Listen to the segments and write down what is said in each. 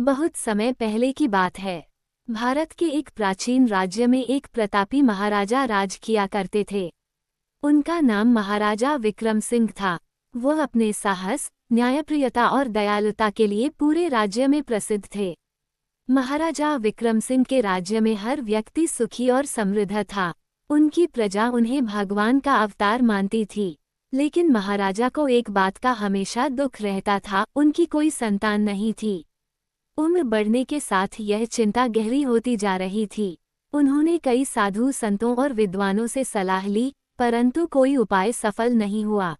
बहुत समय पहले की बात है। भारत के एक प्राचीन राज्य में एक प्रतापी महाराजा राज किया करते थे। उनका नाम महाराजा विक्रम सिंह था। वह अपने साहस, न्यायप्रियता और दयालुता के लिए पूरे राज्य में प्रसिद्ध थे। महाराजा विक्रम सिंह के राज्य में हर व्यक्ति सुखी और समृद्ध था। उनकी प्रजा उन्हें भगवान का अवतार मानती थी। लेकिन महाराजा को एक बात का हमेशा दुख रहता था, उनकी कोई संतान नहीं थी। उम्र बढ़ने के साथ यह चिंता गहरी होती जा रही थी। उन्होंने कई साधु संतों और विद्वानों से सलाह ली, परंतु कोई उपाय सफल नहीं हुआ।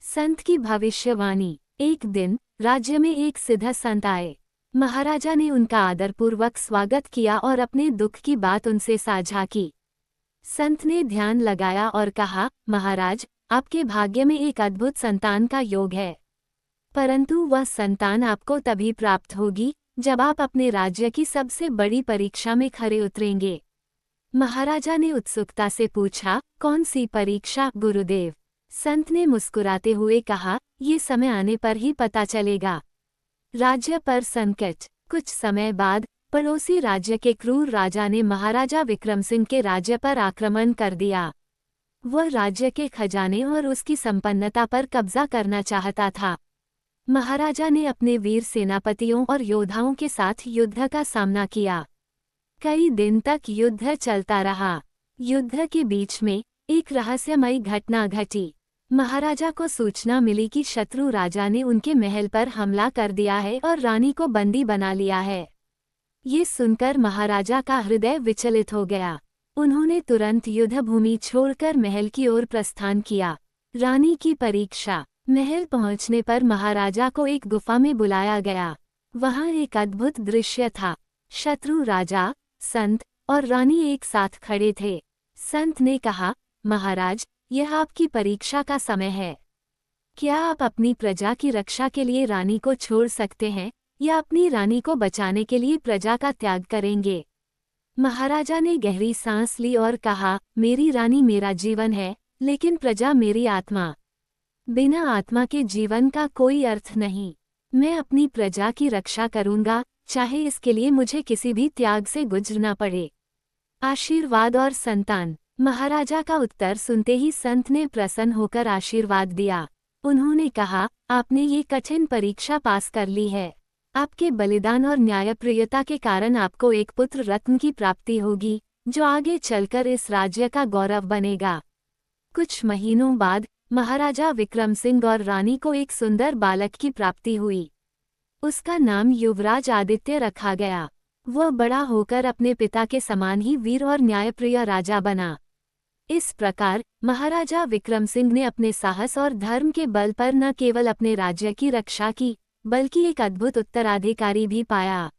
संत की भविष्यवाणी। एक दिन राज्य में एक सिद्ध संत आए। महाराजा ने उनका आदरपूर्वक स्वागत किया और अपने दुख की बात उनसे साझा की। संत ने ध्यान लगाया और कहा, महाराज, आपके भाग्य में एक अद्भुत संतान का योग है, परंतु वह संतान आपको तभी प्राप्त होगी जब आप अपने राज्य की सबसे बड़ी परीक्षा में खरे उतरेंगे। महाराजा ने उत्सुकता से पूछा, कौन सी परीक्षा गुरुदेव? संत ने मुस्कुराते हुए कहा, ये समय आने पर ही पता चलेगा। राज्य पर संकट। कुछ समय बाद पड़ोसी राज्य के क्रूर राजा ने महाराजा विक्रम सिंह के राज्य पर आक्रमण कर दिया। वह राज्य के खजाने और उसकी संपन्नता पर कब्जा करना चाहता था। महाराजा ने अपने वीर सेनापतियों और योद्धाओं के साथ युद्ध का सामना किया। कई दिन तक युद्ध चलता रहा। युद्ध के बीच में एक रहस्यमयी घटना घटी। महाराजा को सूचना मिली कि शत्रु राजा ने उनके महल पर हमला कर दिया है और रानी को बंदी बना लिया है। ये सुनकर महाराजा का हृदय विचलित हो गया। उन्होंने तुरंत युद्ध भूमि छोड़कर महल की ओर प्रस्थान किया। रानी की परीक्षा। महल पहुंचने पर महाराजा को एक गुफा में बुलाया गया। वहां एक अद्भुत दृश्य था। शत्रु राजा, संत और रानी एक साथ खड़े थे। संत ने कहा, महाराज, यह आपकी परीक्षा का समय है। क्या आप अपनी प्रजा की रक्षा के लिए रानी को छोड़ सकते हैं या अपनी रानी को बचाने के लिए प्रजा का त्याग करेंगे? महाराजा ने गहरी सांस ली और कहा, मेरी रानी मेरा जीवन है, लेकिन प्रजा मेरी आत्मा। बिना आत्मा के जीवन का कोई अर्थ नहीं। मैं अपनी प्रजा की रक्षा करूंगा, चाहे इसके लिए मुझे किसी भी त्याग से गुजरना पड़े। आशीर्वाद और संतान। महाराजा का उत्तर सुनते ही संत ने प्रसन्न होकर आशीर्वाद दिया। उन्होंने कहा, आपने ये कठिन परीक्षा पास कर ली है। आपके बलिदान और न्यायप्रियता के कारण आपको एक पुत्र रत्न की प्राप्ति होगी, जो आगे चलकर इस राज्य का गौरव बनेगा। कुछ महीनों बाद महाराजा विक्रम सिंह और रानी को एक सुंदर बालक की प्राप्ति हुई। उसका नाम युवराज आदित्य रखा गया। वह बड़ा होकर अपने पिता के समान ही वीर और न्यायप्रिय राजा बना। इस प्रकार महाराजा विक्रम सिंह ने अपने साहस और धर्म के बल पर न केवल अपने राज्य की रक्षा की, बल्कि एक अद्भुत उत्तराधिकारी भी पाया।